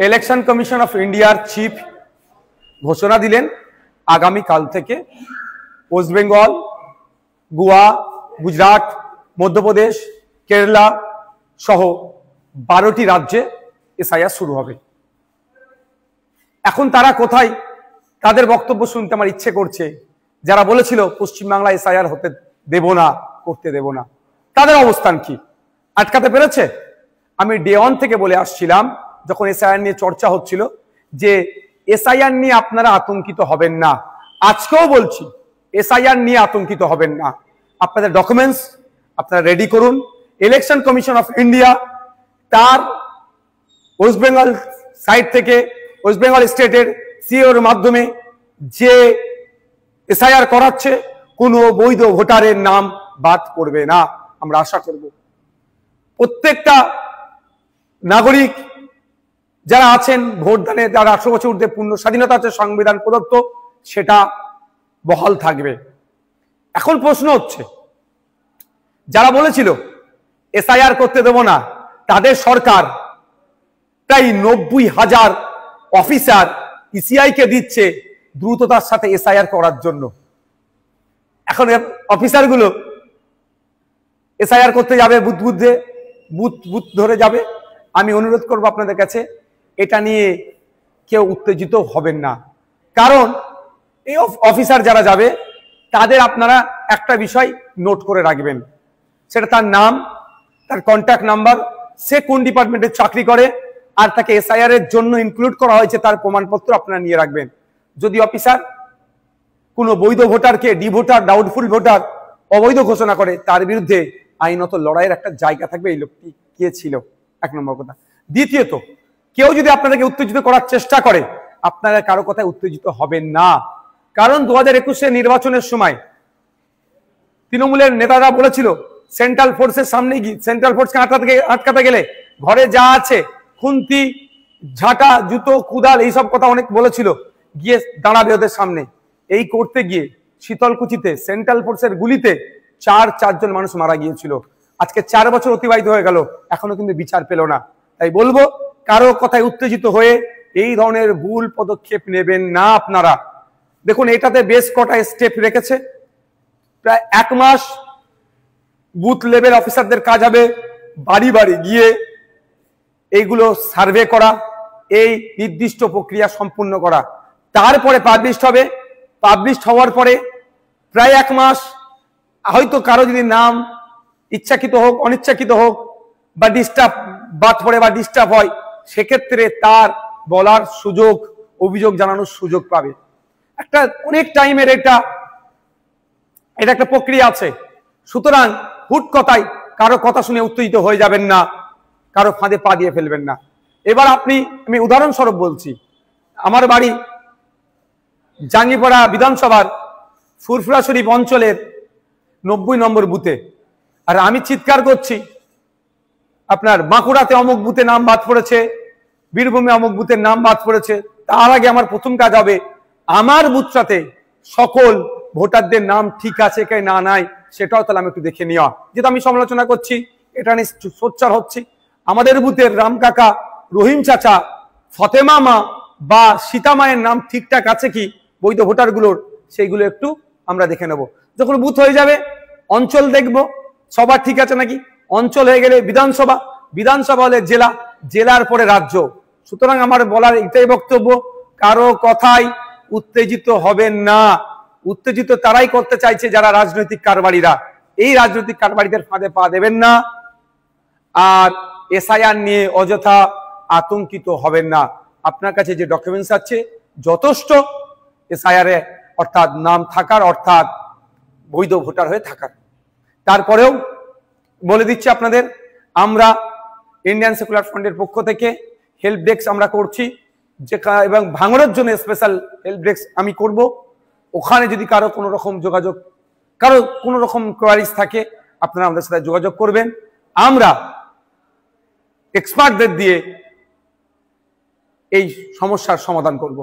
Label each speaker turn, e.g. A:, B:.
A: Election commission of ইন্ডিয়ার chief ঘোষণা দিলেন আগামী কাল থেকে ওয়েস্ট বেঙ্গল, গোয়া, গুজরাট, মধ্যপ্রদেশ, কেরালা সহ 12টি রাজ্যে এসআইআর শুরু হবে। এখন তারা কোথায়? তাদের বক্তব্য শুনতে আমার ইচ্ছে করছে। যারা বলেছিল পশ্চিমবাংলা এসআইআর হতে দেব না, করতে দেব না, তাদের অবস্থান কি? আটকাতে পেরেছে? আমি ডে 1 থেকে বলে আসছিলাম, যখন এসআইআর নিয়ে চর্চা হচ্ছিল, যে এসআইআর নিয়ে আপনারা আতঙ্কিত হবেন না। আজকেও বলছি, এসআইআর নিয়ে আতঙ্কিত হবেন না। আপনাদের ডকুমেন্টস আপনারা রেডি করুন। ইলেকশন কমিশন অফ ইন্ডিয়া তার ওয়েস্ট বেঙ্গল সাইড থেকে, ওয়েস্ট বেঙ্গল স্টেটের সিওর মাধ্যমে যে এসআইআর করাচ্ছে, কোনো বৈধ ভোটারের নাম বাদ পড়বে না। আমরা আশা করব প্রত্যেকটা নাগরিক যারা আছেন, ভোটদানে যারা 18 বছর ঊর্ধ্বে পূর্ণ স্বাধীনতা আছে, সংবিধান প্রদত্ত, সেটা বহাল থাকবে। এখন প্রশ্ন হচ্ছে, যারা বলেছিল এসআইআর করতে দেব না, তাদের সরকার প্রায় 90,000 অফিসার ইসিআই কে দিচ্ছে দ্রুততার সাথে এসআইআর করার জন্য। এখন অফিসারগুলো এসআইআর করতে যাবে, বুথ ধরে যাবে। আমি অনুরোধ করব আপনাদের কাছে, এটা নিয়ে কেউ উত্তেজিত হবেন না। কারণ এই অফিসার যারা যাবে, তাদের আপনারা একটা বিষয় নোট করে রাখবেন, সেটা তার নাম, তার কন্ট্যাক্ট নাম্বার, সে কোন ডিপার্টমেন্টে চাকরি করে, আর তাকে এসআইআর এর জন্য ইনক্লুড করা হয়েছে তার প্রমাণপত্র আপনারা নিয়ে রাখবেন। যদি অফিসার কোনো বৈধ ভোটারকে ডি ভোটার, ডাউটফুল ভোটার, অবৈধ ঘোষণা করে, তার বিরুদ্ধে আইনত লড়াইয়ের একটা জায়গা থাকবে। এই লোকটি কে ছিল, 1 নম্বর কথা। দ্বিতীয়ত, কেউ যদি আপনাদেরকে উত্তেজিত করার চেষ্টা করে, আপনারা কারো কথায় উত্তেজিত হবেন না। কারণ 2021 নির্বাচনের সময় তৃণমূলের নেতারা বলেছিল, সেন্ট্রাল ফোর্সের সামনে গিয়ে, সেন্ট্রাল ফোর্সকে আটকাতে গেলে ঘরে যা আছে, খুন্তি, ঝাঁটা, জুতো, কুদাল, এইসব কথা অনেক বলেছিল, গিয়ে দাঁড়াবে ওদের সামনে। এই করতে গিয়ে শীতলকুচিতে সেন্ট্রাল ফোর্সের গুলিতে 4 জন মানুষ মারা গিয়েছিল। আজকে 4 বছর অতিবাহিত হয়ে গেল, এখনো কিন্তু বিচার পেল না। তাই বলবো, কারো কথায় উত্তেজিত হয়ে এই ধরনের ভুল পদক্ষেপ নেবেন না আপনারা। দেখুন, এটাতে বেশ কটা স্টেপ রেখেছে। প্রায় 1 মাস বুথ লেভেল অফিসারদের কাজ হবে বাড়ি বাড়ি গিয়ে এইগুলো সার্ভে করা, এই নির্দিষ্ট প্রক্রিয়া সম্পূর্ণ করা। তারপরে পাবলিশড হবে। পাবলিশড হওয়ার পরে প্রায় 1 মাস, হয়তো কারো যদি নাম ইচ্ছাকৃত হোক, অনিচ্ছাকৃত হোক, বা ডিস্টার্ব বাদ পড়ে বা ডিস্টার্ব হয়, সেক্ষেত্রে তার বলার সুযোগ, অভিযোগ জানানোর সুযোগ পাবে। একটা অনেক টাইমের এটা একটা প্রক্রিয়া আছে। সুতরাং হুট কথায় কারো কথা শুনে উত্তেজিত হয়ে যাবেন না, কারো ফাঁদে পা দিয়ে ফেলবেন না। এবার আমি উদাহরণস্বরূপ বলছি, আমার বাড়ি জাঙ্গিপাড়া বিধানসভার ফুরফুরা শরীফ অঞ্চলের 90 নম্বর বুথে, আর আমি চিৎকার করছি, আপনার বাঁকুড়াতে অমুক বুথে নাম বাদ পড়েছে, বীরভূমে অমুক বুথের নাম বাদ পড়েছে। তার আগে আমার প্রথম কাজ হবে আমার বুথটাতে সকল ভোটারদের নাম ঠিক আছে কে না নাই, সেটাও তাহলে আমি একটু দেখে নেওয়া। যেটা আমি সমালোচনা করছি, এটা নিয়ে সোচ্চার হচ্ছি, আমাদের বুথের রাম কাকা, রহিম চাচা, ফতেমা মা বা সীতা মায়ের নাম ঠিকঠাক আছে কি বৈধ ভোটারগুলোর, সেইগুলো একটু আমরা দেখে নেব। যখন বুথ হয়ে যাবে, অঞ্চল দেখব সবার ঠিক আছে নাকি। অঞ্চল হয়ে গেলে বিধানসভা, বিধানসভা হলে জেলা, জেলার পরে রাজ্য। সুতরাং আমার বলার এটাই বক্তব্য, কারো কথাই উত্তেজিত হবেন না। উত্তেজিত তারাই করতে চাইছে যারা রাজনৈতিক কারবারিরা। এই রাজনৈতিক কারবারিদের ফাঁদে পা দেবেন না। আর এসআইআর নিয়ে অযথা আতঙ্কিত হবেন না। আপনার কাছে যে ডকুমেন্টস আছে যথেষ্ট এসআইআর এ, অর্থাৎ নাম থাকার, অর্থাৎ বৈধ ভোটার হয়ে থাকার। তারপরেও বলে দিচ্ছি আপনাদের, আমরা ইন্ডিয়ান সেকুলার ফ্রন্টের পক্ষ থেকে হেল্প ডেস্ক আমরা করছি, যে এবং ভাঙড়ের জন্য স্পেশাল হেল্প ডেস্ক আমি করব। ওখানে যদি কারো কোনো রকম যোগাযোগ, কারো কোনো রকম কোয়ারিজ থাকে, আপনারা আমাদের সাথে যোগাযোগ করবেন। আমরা এক্সপার্টদের দিয়ে এই সমস্যার সমাধান করব।